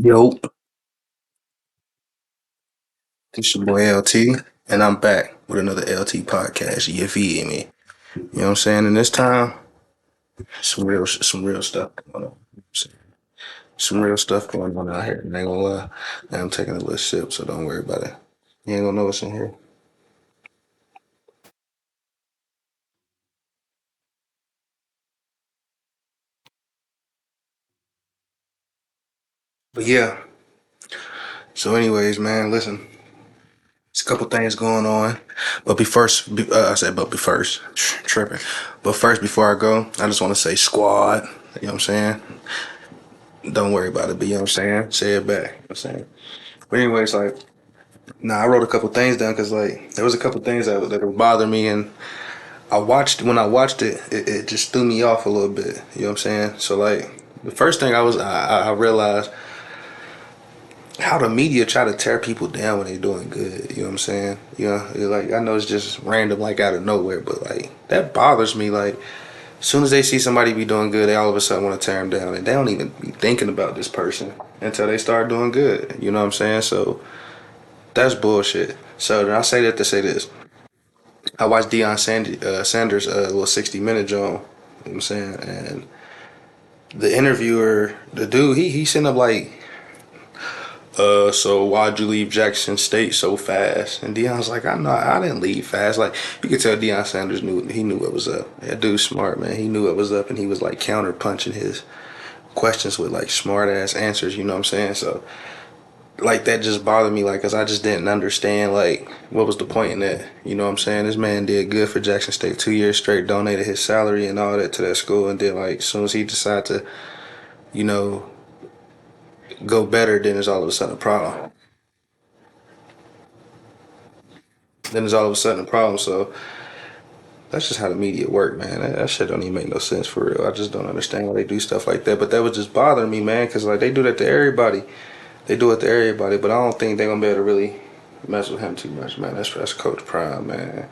Yo, this your boy LT, and I'm back with another LT podcast. You feel me? You know what I'm saying? And this time, some real stuff going on. Some real stuff going on out here. And I ain't gonna lie. And I'm taking a little sip, so don't worry about it. You ain't gonna know what's in here. But yeah. So, anyways, man, listen. There's a couple things going on. I said, but be first, tripping. But first, before I go, I just want to say squad. You know what I'm saying? Don't worry about it, but you know what I'm saying? Say it back. You know what I'm saying? But anyways, like, nah, I wrote a couple things down because like there was a couple things that would bother me, and when I watched it, it just threw me off a little bit. You know what I'm saying? So like the first thing I realized how the media try to tear people down when they're doing good. You know what I'm saying? You know, like I know it's just random, like out of nowhere, but like that bothers me. Like as soon as they see somebody be doing good, they all of a sudden want to tear them down, and they don't even be thinking about this person until they start doing good. You know what I'm saying? So that's bullshit. So then I say that to say this. I watched Sanders' little 60-minute joint. You know what I'm saying? And the interviewer, the dude, he sent up like, so why'd you leave Jackson State so fast? And Deion's like, I didn't leave fast. Like you could tell Deion Sanders knew what was up. That dude's smart, man. He knew what was up, and he was like counter punching his questions with like smart ass answers. You know what I'm saying? So like that just bothered me, like, cause I just didn't understand like what was the point in that. You know what I'm saying? This man did good for Jackson State 2 years straight, donated his salary and all that to that school, and then like as soon as he decided to, you know, go better, then it's all of a sudden a problem. Then it's all of a sudden a problem. So that's just how the media work, man. That shit don't even make no sense for real. I just don't understand why they do stuff like that. But that was just bothering me, man, cause like they do that to everybody. They do it to everybody, but I don't think they're gonna be able to really mess with him too much, man. That's Coach Prime, man.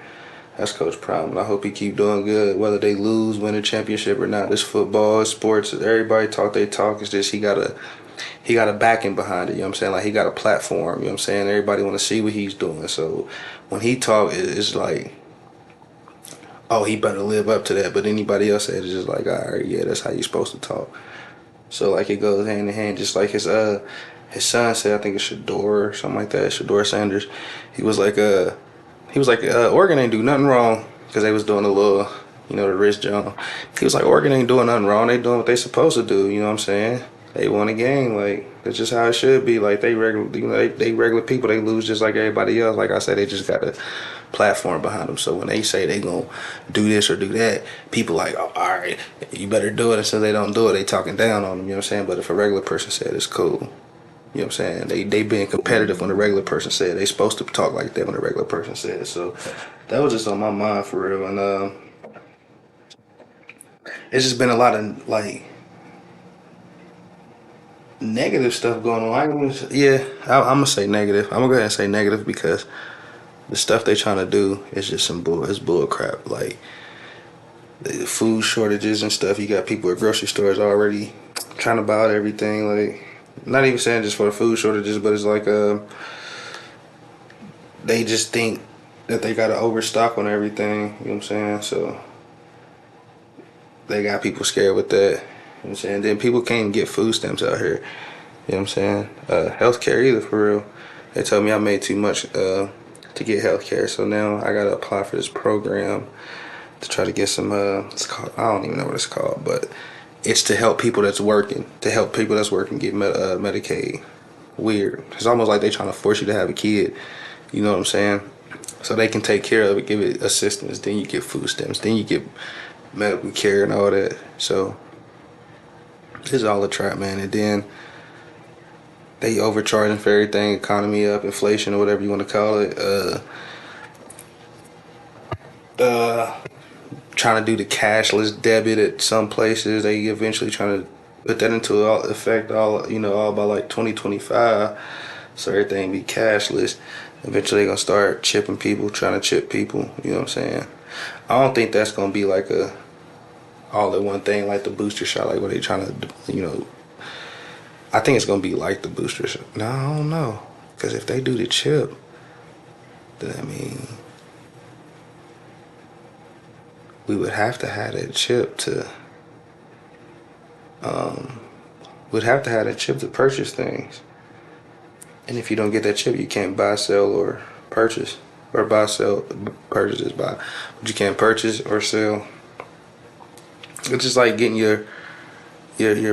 That's Coach Prime, and I hope he keep doing good. Whether they lose, win a championship or not, this football, it's sports. Everybody talk they talk. It's just he got a backing behind it. You know what I'm saying? Like he got a platform. You know what I'm saying? Everybody want to see what he's doing. So when he talk, it's like, oh, he better live up to that. But anybody else said it's just like, all right, yeah, that's how you supposed to talk. So like it goes hand in hand, just like his son said, I think it's Shador or something like that. Shador Sanders. He was like Oregon ain't do nothing wrong because they was doing a little, the wrist jump. He was like, Oregon ain't doing nothing wrong. They doing what they supposed to do. You know what I'm saying? They won a game. Like that's just how it should be. Like they regular, they regular people. They lose just like everybody else. Like I said, they just got a platform behind them. So when they say they gonna do this or do that, people like, oh, all right, you better do it. And so they don't do it, they talking down on them. You know what I'm saying? But if a regular person said it's cool. You know what I'm saying? They being competitive when a regular person said they supposed to talk like that when a regular person said. So that was just on my mind for real. And it's just been a lot of like negative stuff going on. I'm gonna say negative. I'm gonna go ahead and say negative because the stuff they trying to do is just some bull. It's bull crap. Like the food shortages and stuff. You got people at grocery stores already trying to buy out everything. Like not even saying just for the food shortages, but it's like they just think that they got to overstock on everything. You know what I'm saying? So they got people scared with that. You know what I'm saying? Then people can't even get food stamps out here. You know what I'm saying? Healthcare either for real. They told me I made too much to get healthcare, so now I gotta apply for this program to try to get some. It's called, I don't even know what it's called, but it's to help people that's working. To help people that's working get Medicaid. Weird. It's almost like they trying to force you to have a kid. You know what I'm saying? So they can take care of it, give it assistance. Then you get food stamps. Then you get medical care and all that. So it's all a trap, man. And then they overcharging for everything, economy up, inflation or whatever you want to call it. Uh, Trying to do the cashless debit at some places. They eventually trying to put that into effect all by like 2025. So everything be cashless. Eventually they gonna start chipping people, trying to chip people. You know what I'm saying? I don't think that's gonna be like a all in one thing like the booster shot, like what they trying to I think it's gonna be like the boosters. No, I don't know. Because if they do the chip, then I mean, we would have to have that chip to. Would have to have that chip to purchase things. And if you don't get that chip, you can't buy, sell, or purchase. Or buy, sell, purchase is buy. But you can't purchase or sell. It's just like getting your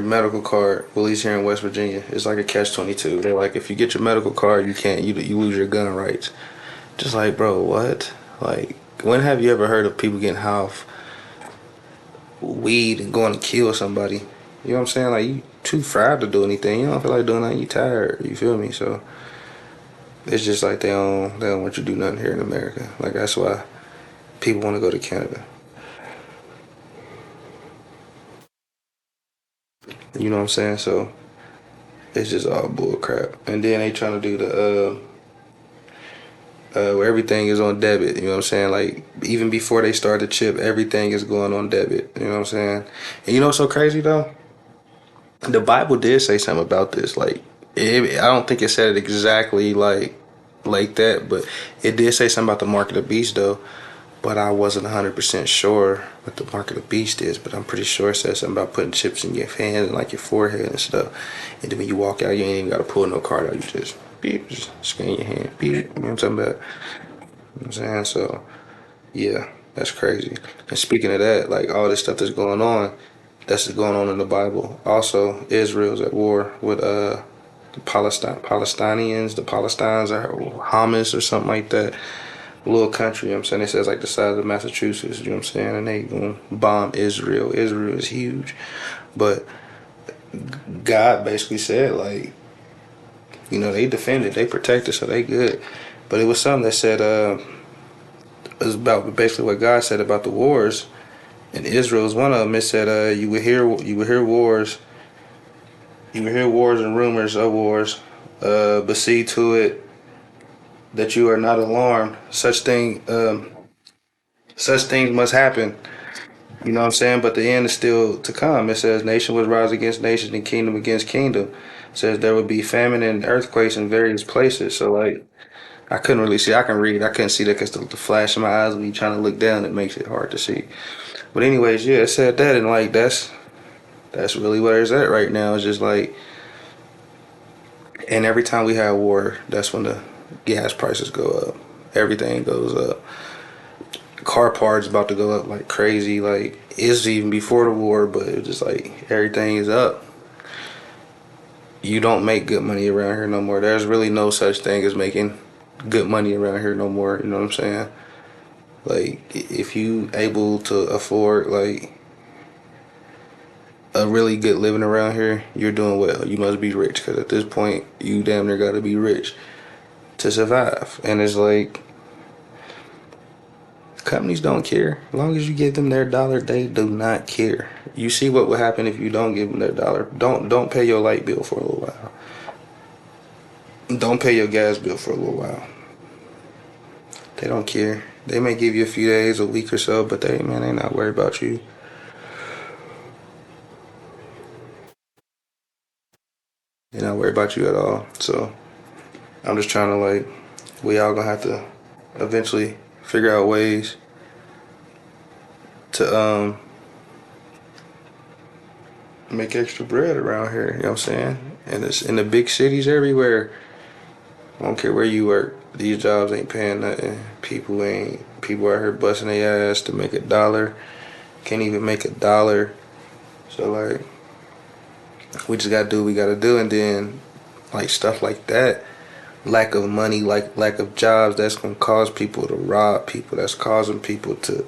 medical card. Well, at least here in West Virginia, it's like a catch-22. They're like, if you get your medical card, you can't. You lose your gun rights. Just like, bro, what? Like, when have you ever heard of people getting high off weed and going to kill somebody? You know what I'm saying? Like, you too fried to do anything. You don't feel like doing that. You tired. You feel me? So it's just like they don't want you to do nothing here in America. Like that's why people want to go to Canada. You know what I'm saying? So it's just all bull crap. And then they trying to do the where everything is on debit. You know what I'm saying? Like even before they start the chip, everything is going on debit. You know what I'm saying? And you know what's so crazy though? The Bible did say something about this. Like I don't think it said it exactly like that, but it did say something about the mark of the beast though. But I wasn't 100% sure what the mark of the beast is. But I'm pretty sure it says something about putting chips in your hand and like your forehead and stuff. And then when you walk out, you ain't even got to pull no card out. You just beep, just scan your hand, beep. You know what I'm talking about? You know what I'm saying? So yeah, that's crazy. And speaking of that, like all this stuff that's going on, that's going on in the Bible. Also, Israel's at war with the Palestinians. The Palestinians are Hamas or something like that. Little country, you know what I'm saying? It says like the size of Massachusetts, you know what I'm saying? And they gonna bomb Israel. Israel is huge. But God basically said like, they defended, they protected, so they good. But it was something that said it was about basically what God said about the wars. And Israel is one of them. It said you would hear wars, you would hear wars and rumors of wars, but see to it that you are not alarmed. Such things must happen. You know what I'm saying? But the end is still to come. It says nation would rise against nation and kingdom against kingdom. It says there would be famine and earthquakes in various places. So like I couldn't really see. I can read. I couldn't see that because the flash in my eyes when you trying to look down, it makes it hard to see. But anyways, yeah, it said that, and like that's really where it's at right now. It's just like, and every time we have war, that's when the gas prices go up. Everything goes up. Car parts about to go up like crazy. Like it's even before the war, but it's just like everything is up. You don't make good money around here no more. There's really no such thing as making good money around here no more. You know what I'm saying? Like if you able to afford like a really good living around here, you're doing well. You must be rich because at this point, you damn near got to be rich to survive. And it's like companies don't care. As long as you give them their dollar, they do not care. You see what would happen if you don't give them their dollar. Don't pay your light bill for a little while. Don't pay your gas bill for a little while. They don't care. They may give you a few days, a week or so, but they not worried about you. They're not worried about you at all. So I'm just trying to like, we all gonna have to eventually figure out ways to make extra bread around here. You know what I'm saying? And it's in the big cities everywhere. I don't care where you work. These jobs ain't paying nothing. People out here busting their ass to make a dollar. Can't even make a dollar. So like we just gotta do what we gotta do, and then like stuff like that, lack of money, like lack of jobs, that's gonna cause people to rob people. That's causing people to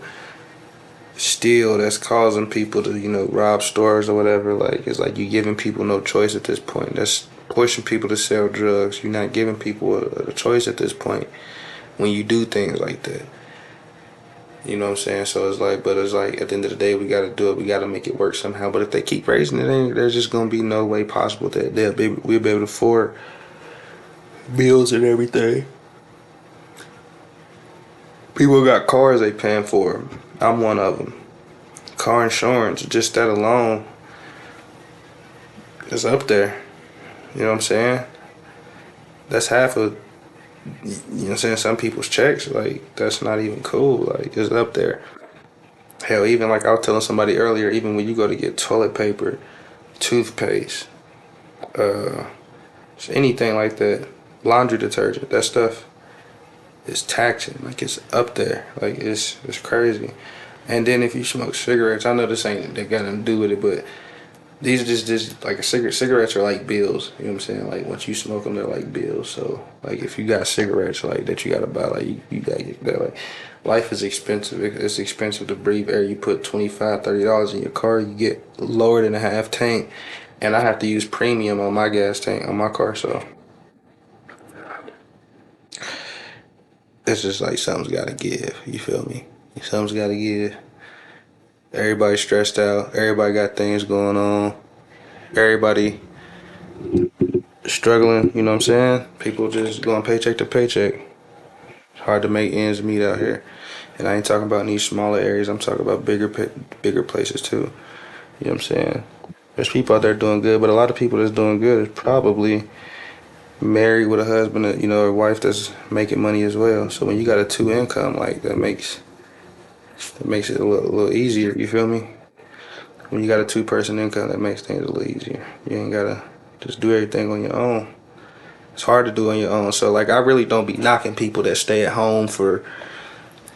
steal. That's causing people to rob stores or whatever. Like it's like you giving people no choice at this point. That's pushing people to sell drugs. You're not giving people a choice at this point when you do things like that. You know what I'm saying? So it's like, but it's like at the end of the day, we got to do it. We got to make it work somehow. But if they keep raising it, then there's just gonna be no way possible that we'll be able to afford bills and everything. People got cars they paying for. I'm one of them. Car insurance, just that alone, is up there. You know what I'm saying? That's half of, you know what I'm saying, some people's checks. Like, that's not even cool. Like, it's up there. Hell, even like I was telling somebody earlier, even when you go to get toilet paper, toothpaste, uh, anything like that, laundry detergent, that stuff is taxing. Like, it's up there. Like, it's crazy. And then if you smoke cigarettes, I know this ain't they got nothing to do with it, but these are just like a cigarettes are like bills. You know what I'm saying? Like once you smoke them, they're like bills. So like if you got cigarettes like that, you gotta buy like you gotta get that. Like life is expensive. It's expensive to breathe air. You put $25, $30 in your car, you get lower than a half tank, and I have to use premium on my gas tank on my car. So it's just like something's gotta give. You feel me? Something's gotta give. Everybody stressed out. Everybody got things going on. Everybody struggling, you know what I'm saying? People just going paycheck to paycheck. It's hard to make ends meet out here. And I ain't talking about in these smaller areas. I'm talking about bigger places too. You know what I'm saying? There's people out there doing good, but a lot of people that's doing good is probably married with a husband, or wife that's making money as well. So when you got a two income, like that makes it a little easier. You feel me? When you got a two-person income, that makes things a little easier. You ain't gotta just do everything on your own. It's hard to do on your own. So like I really don't be knocking people that stay at home for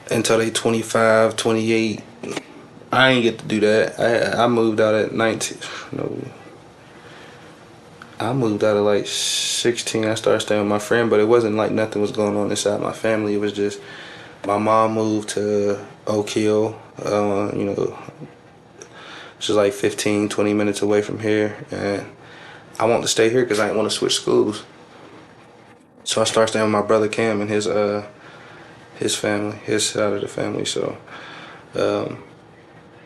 until they 25, 28. I ain't get to do that. I moved out at 19. No, I moved out at like 16. I started staying with my friend, but it wasn't like nothing was going on inside my family. It was just my mom moved to Oak Hill. She's like 15, 20 minutes away from here, and I want to stay here because I didn't want to switch schools. So I started staying with my brother Cam and his family, his side of the family. Um,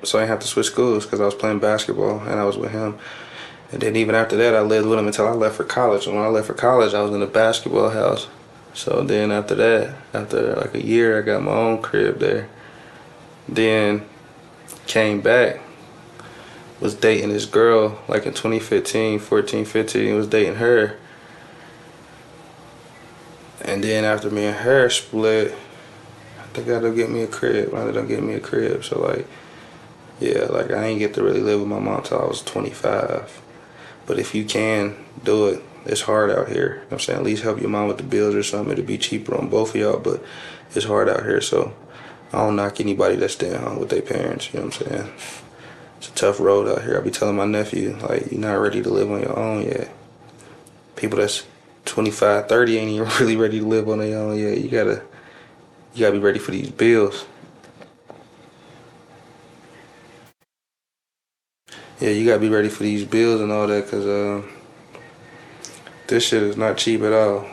so I didn't have to switch schools because I was playing basketball and I was with him. And then even after that, I lived with him until I left for college. And when I left for college, I was in a basketball house. So then after that, after like a year, I got my own crib there. Then came back, was dating this girl like in 2015, 14, 15, was dating her. And then after me and her split, they gotta get me a crib. I ended up getting me a crib. So like, yeah, like I ain't get to really live with my mom till I was 25. But if you can do it, it's hard out here. You know what I'm saying? At least help your mom with the bills or something. It'll be cheaper on both of y'all, but it's hard out here. So I don't knock anybody that's staying home with their parents. You know what I'm saying? It's a tough road out here. I be telling my nephew, like, you're not ready to live on your own yet. People that's 25, 30 ain't even really ready to live on their own yet. You gotta be ready for these bills. Yeah, you gotta be ready for these bills and all that, cause this shit is not cheap at all.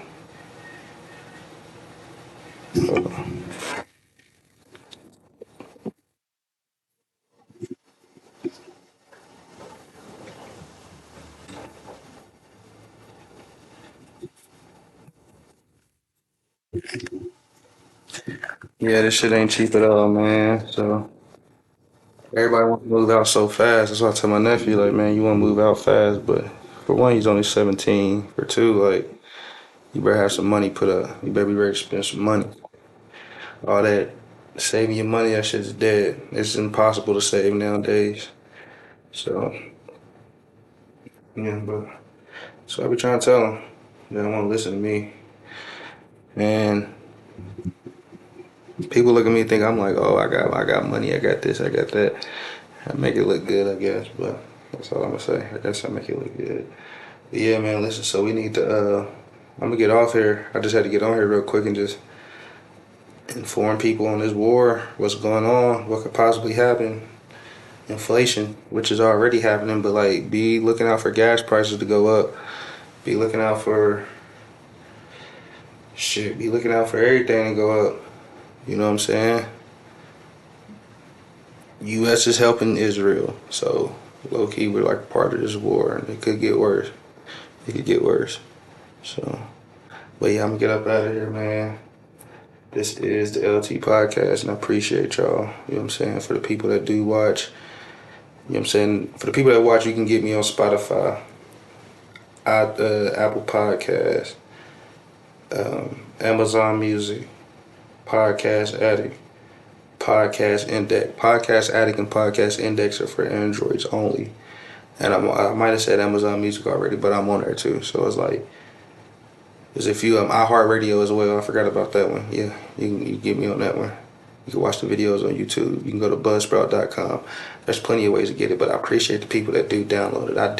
Yeah, this shit ain't cheap at all, man. So everybody wants to move out so fast. That's why I tell my nephew, like, man, you want to move out fast, but for one, he's only 17. For two, like, you better have some money put up. You better be ready to spend some money. All that saving your money, that shit's dead. It's impossible to save nowadays. So, yeah, but so I be trying to tell him. They don't want to listen to me. And people look at me and think I'm like, oh, I got money, I got this, I got that. I make it look good, I guess, but that's all I'm gonna say. I guess I make it look good. But yeah, man, listen, so we need to I'm gonna get off here. I just had to get on here real quick and just inform people on this war, what's going on, what could possibly happen. Inflation, which is already happening, but like be looking out for gas prices to go up. Be looking out for shit, be looking out for everything to go up. You know what I'm saying? US is helping Israel. So low key we're like part of this war and it could get worse. It could get worse. So but yeah, I'm gonna get up out of here, man. This is the LT podcast and I appreciate y'all. You know what I'm saying? For the people that do watch, you know what I'm saying? For the people that watch, you can get me on Spotify. Apple Podcast, Amazon Music, Podcast Addict, Podcast Index. Podcast Addict and Podcast Index are for Androids only. And I might have said Amazon Music already, but I'm on there too. So it's like, there's a few iHeartRadio as well. I forgot about that one. Yeah, you can get me on that one. You can watch the videos on YouTube. You can go to buzzsprout.com. There's plenty of ways to get it, but I appreciate the people that do download it. I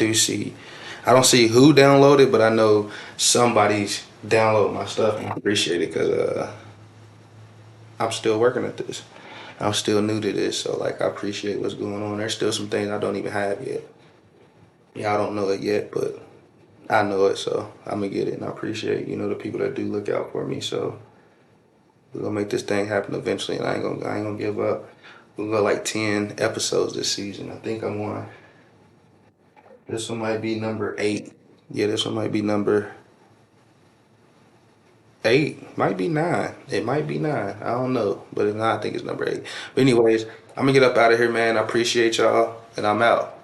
don't see who downloaded, but I know somebody's downloading my stuff, and I appreciate it because I'm still working at this. I'm still new to this, so like I appreciate what's going on. There's still some things I don't even have yet. Yeah, I don't know it yet, but I know it, so I'm gonna get it, and I appreciate the people that do look out for me. So we're gonna make this thing happen eventually, and I ain't gonna give up. We'll go like 10 episodes this season. I think I'm on. This one might be number 8. Yeah, this one might be number 8. Might be 9. It might be 9. I don't know, but if not, I think it's number 8. But anyways, I'm gonna get up out of here, man. I appreciate y'all, and I'm out.